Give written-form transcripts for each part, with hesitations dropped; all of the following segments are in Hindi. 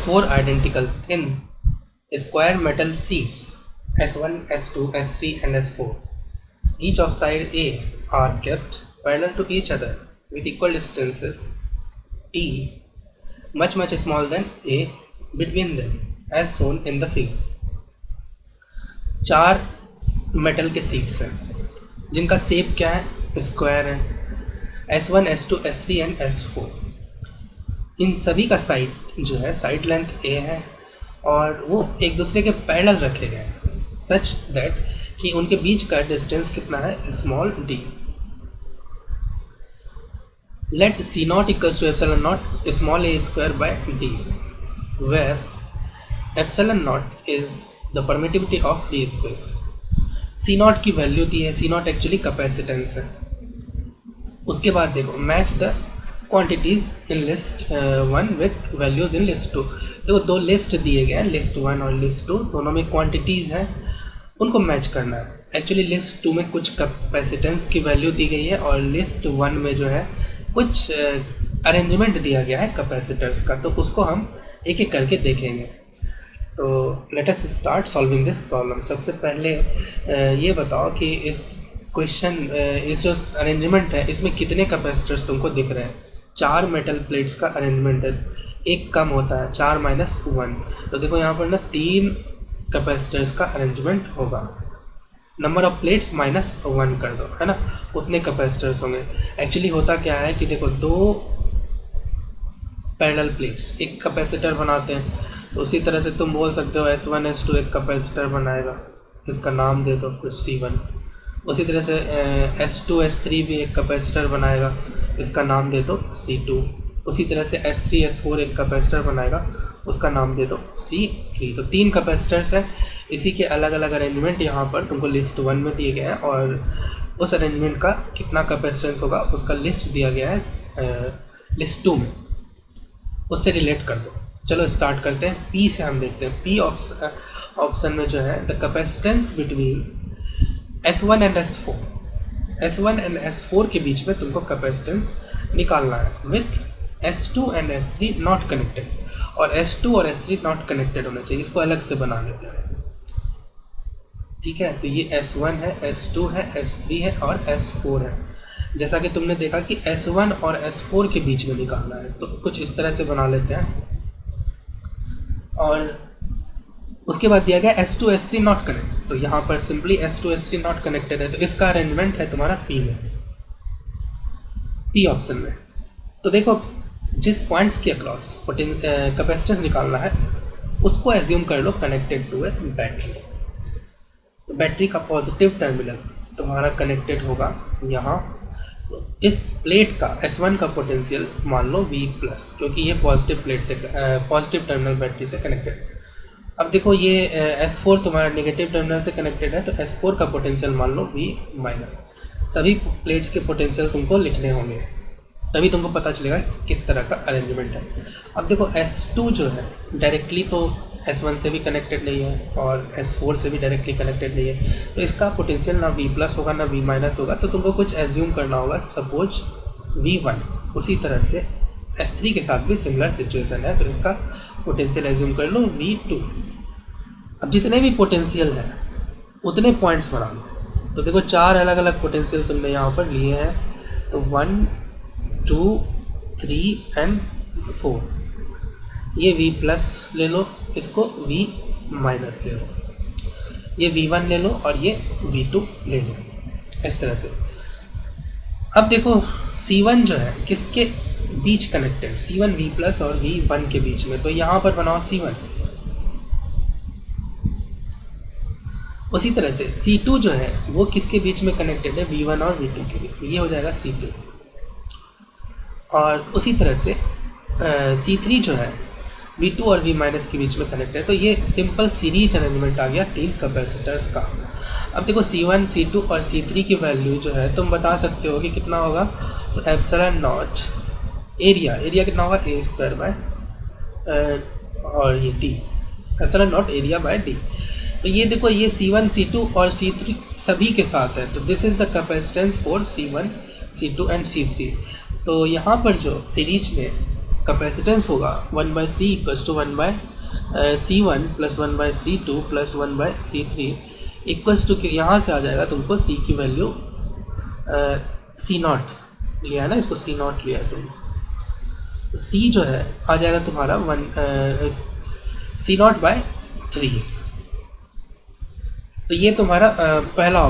4 identical thin square metal sheets S1, S2, S3 and S4, each of side A, are kept parallel to each other with equal distances T much smaller than A between them as shown in the figure. 4 metal के सीट्स हैं जिनका शेप क्या है, स्क्वायर है, S1, S2, S3 and S4. इन सभी का साइड जो है साइड लेंथ A है और वो एक दूसरे के पैरेलल रखे गए हैं सच दैट कि उनके बीच का डिस्टेंस कितना है, small d. Let C not equals to epsilon not small a square by d, where epsilon not is the permittivity of d space. C not की वैल्यू दी है, C नॉट एक्चुअली कैपेसिटेंस है. उसके बाद देखो match the quantities in list 1 with values in list 2. देखो दो लिस्ट दिए गए हैं, लिस्ट 1 और लिस्ट 2, दोनों में क्वांटिटीज़ हैं, उनको मैच करना है. एक्चुअली लिस्ट 2 में कुछ कैपेसिटेंस की वैल्यू दी गई है और लिस्ट 1 में जो है कुछ अरेंजमेंट दिया गया है कैपेसिटर्स का, तो उसको हम एक एक करके देखेंगे. तो let us start solving this problem. सबसे पहले ये बताओ कि इस क्वेश्चन इस जो अरेंजमेंट है इसमें कितने कैपेसिटर्स तुमको दिख रहे हैं. 4 मेटल प्लेट्स का अरेंजमेंट है, एक कम होता है 4 - 1. तो देखो यहाँ पर ना 3 कैपेसिटर्स का अरेंजमेंट होगा. नंबर ऑफ प्लेट्स -1 कर दो, है ना, उतने कैपेसिटर्स होंगे. एक्चुअली होता क्या है कि देखो 2 पैरेलल प्लेट्स एक कैपेसिटर बनाते हैं, तो उसी तरह से तुम बोल सकते हो S1, S2 एक कैपेसिटर बनाएगा, इसका नाम दे दो कुछ C1. उसी तरह से S2, S3 भी एक कैपेसिटर बनाएगा, इसका नाम दे दो C2. उसी तरह से S3, S4 एक कैपेसिटर बनाएगा, उसका नाम दे दो C3. तो 3 कैपेसिटर्स हैं, इसी के अलग अलग अरेंजमेंट यहाँ पर तुमको लिस्ट 1 में दिए गए हैं और उस अरेंजमेंट का कितना कैपेसिटेंस होगा उसका लिस्ट दिया गया है लिस्ट 2 में, उससे रिलेट कर दो. चलो स्टार्ट करते हैं. P से हम देखते हैं. P ऑप्शन में जो है the capacitance between S1 and S4, S1 and S4 के बीच में तुमको कैपेसिटेंस निकालना है with S2 and S3 not connected, और S2 और S3 नॉट कनेक्टेड होना चाहिए. इसको अलग से बना लेते हैं, ठीक है. तो ये S1 है, S2 है, S3 है और S4 है. जैसा कि तुमने देखा कि S1 और S4 के बीच में निकालना है, तो कुछ इस तरह से बना लेते हैं. और उसके बाद दिया गया S2 S3 नॉट कनेक्ट, तो यहाँ पर simply S2 S3 not connected है, तो इसका अरेंजमेंट है तुम्हारा P में, P ऑप्शन में. तो देखो जिस पॉइंट्स के अक्रॉस कैपेसिटेंस निकालना है उसको एज्यूम कर लो कनेक्टेड टू ए बैटरी. तो बैटरी का पॉजिटिव टर्मिनल तुम्हारा कनेक्टेड होगा यहाँ. तो इस प्लेट का S1 का पोटेंशियल मान लो V+, क्योंकि ये पॉजिटिव प्लेट से पॉजिटिव टर्मिनल बैटरी से कनेक्टेड. अब देखो ये S4 तुम्हारा नेगेटिव टर्मिनल से कनेक्टेड है, तो S4 का पोटेंशियल मान लो V-. सभी प्लेट्स के पोटेंशियल तुमको लिखने होंगे, तभी तुमको पता चलेगा किस तरह का अरेंजमेंट है. अब देखो S2 जो है डायरेक्टली तो S1 से भी कनेक्टेड नहीं है और S4 से भी डायरेक्टली कनेक्टेड नहीं है, तो इसका पोटेंशियल ना V+ होगा ना V- होगा. तो तुमको कुछ एज्यूम करना होगा, सपोज V1. उसी तरह से S3 के साथ भी सिमिलर सिचुएशन है, तो इसका पोटेंशियल एज्यूम कर लो V2. अब जितने भी पोटेंशियल हैं उतने पॉइंट्स बना लो. तो देखो 4 अलग अलग पोटेंशियल तुमने यहाँ पर लिए हैं, तो 1, 2, 3 एंड 4. ये V+ ले लो, इसको V- ले लो, ये V1 ले लो और ये V2 ले लो, इस तरह से. अब देखो C1 जो है किसके बीच कनेक्टेड, C1 V+ और V1 के बीच में, तो यहाँ पर बनाओ C1. उसी तरह से C2 जो है वो किसके बीच में कनेक्टेड है, V1 और V2 के बीच, ये हो जाएगा C2. और उसी तरह से C3 जो है V2 और V- के बीच में कनेक्टेड है. तो ये सिंपल सीरीज अरेंजमेंट आ गया 3 कैपेसिटर्स का. अब देखो C1, C2 और C3 की वैल्यू जो है तुम बता सकते हो कि कितना होगा. तो एप्सिलॉन नॉट एरिया कितना होगा, A² बाय और ये D, epsilon not area bye D. तो ये देखो ये C1, C2 और C3 सभी के साथ है, तो this is the capacitance for C1, C2 and C3. तो यहाँ पर जो सीरीज में कैपेसिटेंस होगा 1/c equals to 1/c1 plus 1/c2 plus 1/c3 equals to, यहाँ से आ जाएगा तुमको c की वैल्यू c0 लिया है ना, इसको c0 लिया है तुम, c जो है आ जाएगा तुम्हारा c0/3। तो ये तुम्हारा पहला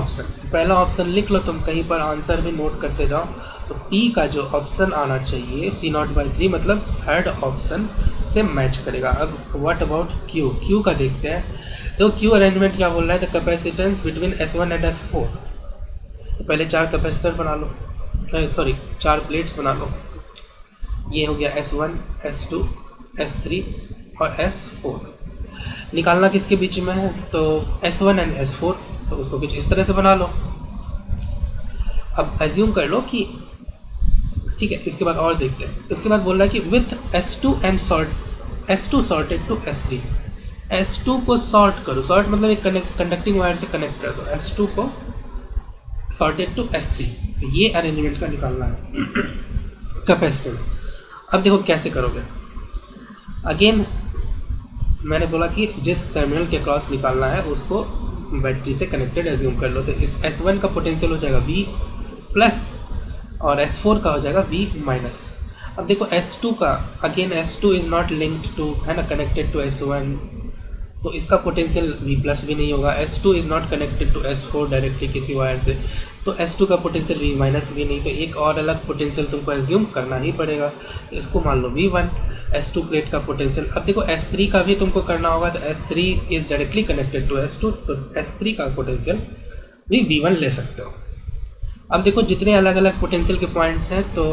ऑप्शन लिख लो तुम, कहीं पर आंसर भी नोट करते जाओ। तो P का जो ऑप्शन आना चाहिए c0/3 मतलब थर्ड ऑप्शन से मैच करेगा। अब व्हाट अबाउट Q का देखते हैं। तो Q अरेंजमेंट क्या बोल रहा है, the capacitance between S1 and S4। तो पहले 4 कैपेसिटर बना लो, 4 प्लेट्स बना लो। ये हो गया S1, S2, S3 और S4। निकालना किसके बीच में है, तो S1 एंड S4, तो उसको कुछ इस तरह से बना लो। अब एज्यूम कर लो कि ठीक है। इसके बाद और देखते हैं, इसके बाद बोल रहा है कि with S2 sorted to S3। S2 को सॉर्ट करो, सॉर्ट मतलब एक कंडक्टिंग वायर से कनेक्ट कर दो, S2 को सॉर्टेड टू S3। तो ये अरेंजमेंट का निकालना है कैपेसिटेंस। अब देखो कैसे करोगे। अगेन मैंने बोला कि जिस टर्मिनल के क्रॉस निकालना है उसको बैटरी से कनेक्टेड एज्यूम कर लो। तो इस S1 का पोटेंशियल हो जाएगा V प्लस और S4 का हो जाएगा V माइनस। अब देखो S2 का, again S2 is not linked to, है ना, कनेक्टेड टू S1, तो इसका पोटेंशियल V प्लस भी नहीं होगा। S2 is not connected to S4 directly किसी वायर से, तो S2 का पोटेंशियल V माइनस भी नहीं, तो एक और अलग पोटेंशियल तुमको एज्यूम करना ही पड़ेगा। इसको मान लो V1। S2 प्लेट का पोटेंशियल, अब देखो S3 का भी तुमको करना होगा, तो S3 is directly connected to S2, तो S3 का पोटेंशियल भी V1 ले सकते हो। अब देखो जितने अलग अलग पोटेंशियल के पॉइंट्स हैं, तो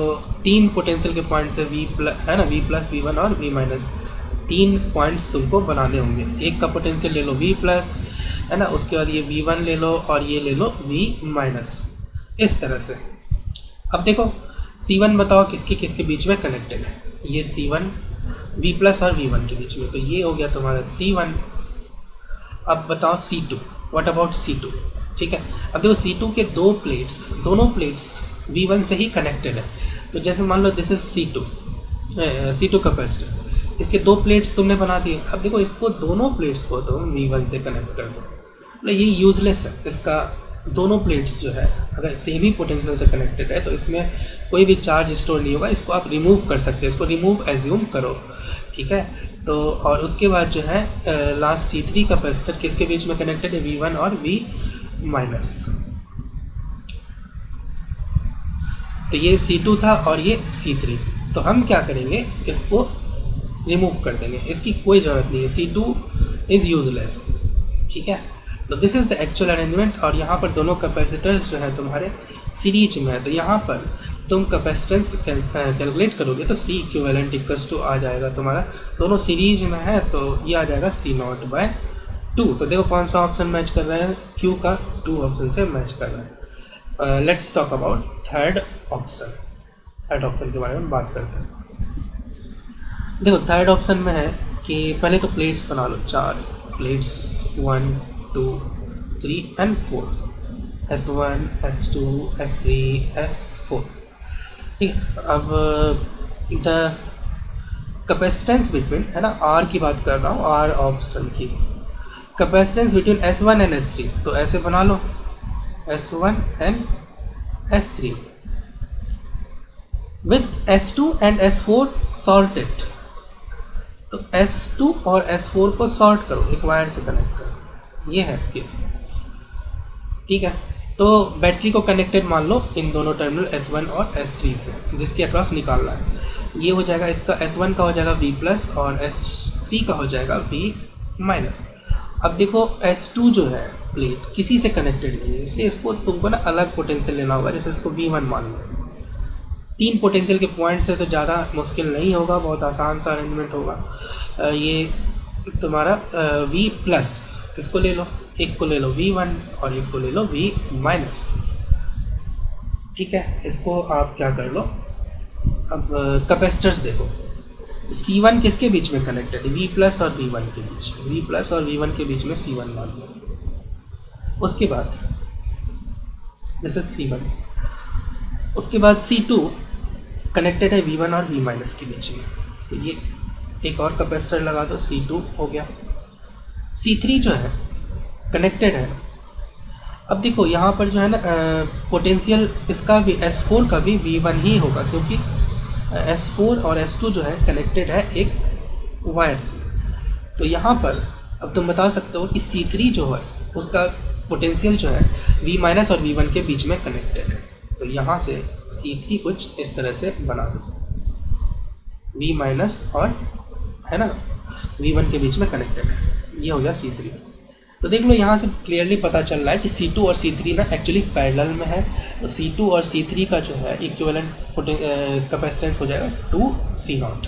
3 पोटेंशियल के पॉइंट्स है V प्लस, है ना, V प्लस, V1 और V माइनस। 3 पॉइंट्स तुमको बनाने होंगे। एक का पोटेंशियल ले लो V प्लस, है ना, उसके बाद ये V1 ले लो और ये ले लो V माइनस, इस तरह से। अब देखो C1 बताओ किसके किसके बीच में कनेक्टेड है। ये C1 V प्लस और V1 के बीच में, तो ये हो गया तुम्हारा C1। अब बताओ C2, व्हाट अबाउट C2, ठीक है। अब देखो C2 के दोनों प्लेट्स V1 से ही कनेक्टेड है। तो जैसे मान लो दिस इज C2 कैपेसिटर, इसके 2 प्लेट्स तुमने बना दिए। अब देखो इसको, दोनों प्लेट्स को तुम V1 से कनेक्ट कर दो, मतलब ये यूजलेस है। इसका दोनों प्लेट्स जो है अगर सेम ही पोटेंशियल से कनेक्टेड है तो इसमें कोई भी चार्ज स्टोर नहीं होगा। इसको आप रिमूव कर सकते हैं, इसको रिमूव एज्यूम करो, ठीक है। तो और उसके बाद जो है लास्ट C3 कैपेसिटर किसके बीच में कनेक्टेड है, V1 और V माइनस। तो ये C2 था और ये C3। तो हम क्या करेंगे, इसको रिमूव कर देंगे, इसकी कोई ज़रूरत नहीं है। C2 इज़ यूजलेस, ठीक है। तो this is the actual arrangement. और यहाँ पर दोनों कैपेसिटर्स जो है तुम्हारे सीरीज में है, तो यहाँ पर तुम कैपेसिटेंस कैलकुलेट करोगे तो C इक्विवेलेंट इक्वल्स टू आ जाएगा तुम्हारा, दोनों सीरीज में है तो ये आ जाएगा C0/2। तो देखो कौन सा ऑप्शन मैच कर रहा है, Q का 2 ऑप्शन से मैच कर रहा है। Let's talk about third option के बारे में बात करते हैं। देखो थर्ड ऑप्शन में है कि पहले तो प्लेट्स बना लो, 4 plates, 1 2 3 and 4, S1 S2 S3 S4, ठीक है। अब द कैपेसिटेंस बिटवीन, है ना, R की बात कर रहा हूँ, R ऑप्शन की, capacitance between S1 and S3, तो ऐसे बना लो S1 and S3 with S2 and S4 sorted. तो S2 और S4 को सॉर्ट करो, एक वायर से कनेक्ट करो, ये है केस, ठीक है। तो बैटरी को कनेक्टेड मान लो इन दोनों टर्मिनल S1 और S3 से, जिसके अक्रॉस निकालना है। ये हो जाएगा, इसका S1 का हो जाएगा V प्लस और S3 का हो जाएगा V माइनस। अब देखो S2 जो है प्लेट किसी से कनेक्टेड नहीं है, इसलिए इसको तुमको ना अलग पोटेंशियल लेना होगा। जैसे इसको V1 मान लो, 3 पोटेंशियल के पॉइंट से तो ज़्यादा मुश्किल नहीं होगा, बहुत आसान सा अरेंजमेंट होगा। ये तुम्हारा V प्लस, इसको ले लो, एक को ले लो V1 और एक को ले लो V माइनस, ठीक है। इसको आप क्या कर लो, अब कैपेसिटर्स देखो, C1 किसके बीच में कनेक्टेड है, V प्लस और V1 के बीच में, V प्लस और V1 के बीच में C1 मान लो। उसके बाद जैसे C1, उसके बाद C2 कनेक्टेड है V1 और V माइनस के बीच में, तो ये एक और कैपेसिटर लगा दो, C2 हो गया। C3 जो है कनेक्टेड है। अब देखो यहाँ पर जो है ना पोटेंशियल इसका भी S4 का भी V1 ही होगा, क्योंकि S4 और S2 जो है कनेक्टेड है एक वायर से। तो यहाँ पर अब तुम बता सकते हो कि C3 जो है उसका पोटेंशियल जो है V- और V1 के बीच में कनेक्टेड है। तो यहाँ से C3 कुछ इस तरह से बना दो, V- और है ना V1 के बीच में कनेक्टेड है, ये हो गया C3। तो देख लो यहाँ से क्लियरली पता चल रहा है कि C2 और C3 ना एक्चुअली पैरेलल में है। तो C2 और C3 का जो है इक्विवेलेंट कैपेसिटेंस हो जाएगा 2C0।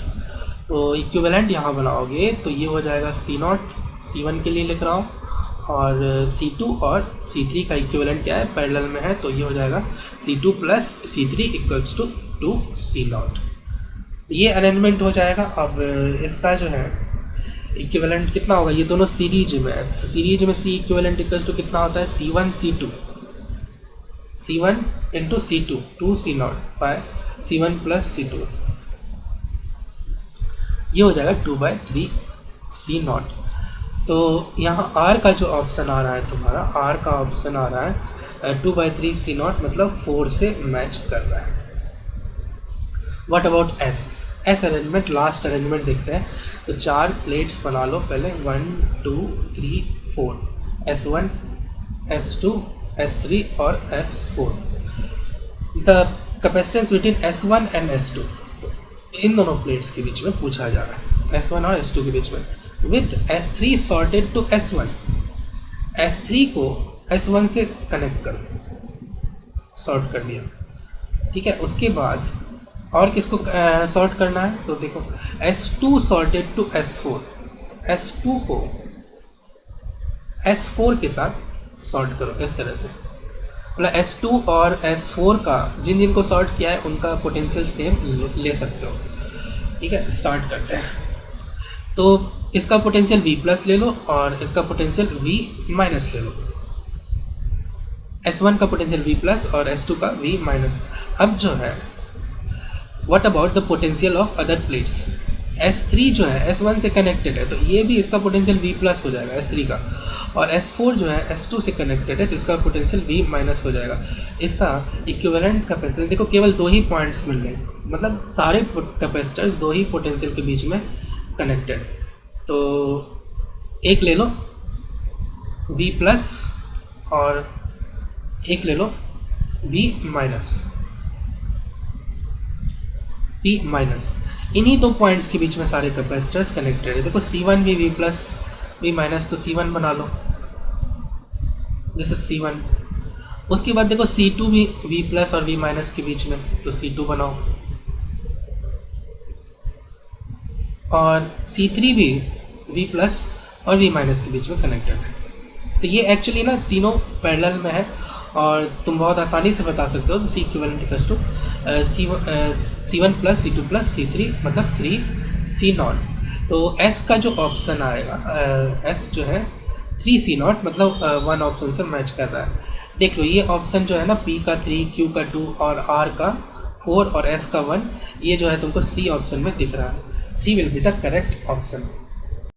तो इक्विवेलेंट यहाँ बनाओगे तो ये हो जाएगा C0, C1 के लिए लिख रहा हूँ, और C2 और C3 का इक्विवेलेंट क्या है, पैरेलल में है, तो ये हो जाएगा C2 plus C3 equals to 2C0। ये अरेंजमेंट हो जाएगा। अब इसका जो है इक्विवेलेंट कितना होगा, ये दोनों सीरीज में है। सीरीज में C इक्विवेलेंट इक्वल्स टू कितना होता है, C1 C2, C1 into C2 2C0 bye C1 plus C2, ये हो जाएगा 2/3C0। तो यहाँ R का जो ऑप्शन आ रहा है तुम्हारा, R का ऑप्शन आ रहा है 2/3C0, मतलब 4 से मैच कर रहा है। What about S arrangement, last arrangement देखते हैं। तो 4 प्लेट्स बना लो पहले, 1 2 3 4, S1 S2 S3 और S4। The capacitance between S1 and S2, तो इन दोनों प्लेट्स के बीच में पूछा जा रहा है, S1 और S2 के बीच में। With S3 sorted to S1, S3 को S1 से कनेक्ट कर दो, सॉर्ट कर दिया, ठीक है। उसके बाद और किसको सॉर्ट करना है, तो देखो S2 sorted to S4, S2 को S4 के साथ सॉर्ट करो इस तरह से। मतलब S2 और S4 का जिन जिनको सॉर्ट किया है उनका पोटेंशियल सेम ले सकते हो, ठीक है। स्टार्ट करते हैं। तो इसका पोटेंशियल V+ ले लो और इसका पोटेंशियल V- ले लो। S1 का पोटेंशियल V+ और S2 का V-। अब जो है what about the potential of other plates, S3 जो है S1 से कनेक्टेड है, तो ये भी इसका पोटेंशियल V+ हो जाएगा S3 का, और S4 जो है S2 से कनेक्टेड है, तो इसका पोटेंशियल V- हो जाएगा। इसका इक्विवेलेंट कैपेसिटेंस देखो, केवल 2 ही पॉइंट्स मिल रहे, मतलब सारे कैपेसिटर्स 2 ही पोटेंशियल के बीच में कनेक्टेड। तो एक ले लो V+ और एक ले लो V-। इन्हीं 2 पॉइंट्स के बीच में सारे कैपेसिटर्स कनेक्टेड है। देखो C1 भी V+, V-, तो C1 बना लो, दिस इज C1। उसके बाद देखो C2 भी V+ और V- के बीच में, तो C2 बनाओ, और C3 भी V+ और V- के बीच में कनेक्टेड है। तो ये एक्चुअली ना तीनों पैरेलल में है, और तुम बहुत आसानी से बता सकते हो। तो C equivalent equals to C1 plus C2 plus C3, मतलब 3C0। तो S का जो ऑप्शन आएगा, S जो है 3C0, मतलब 1 ऑप्शन से मैच कर रहा है। देख लो ये ऑप्शन जो है ना, P का 3, Q का 2 और R का 4 और S का 1, ये जो है तुमको C ऑप्शन में दिख रहा है। C will be the correct option.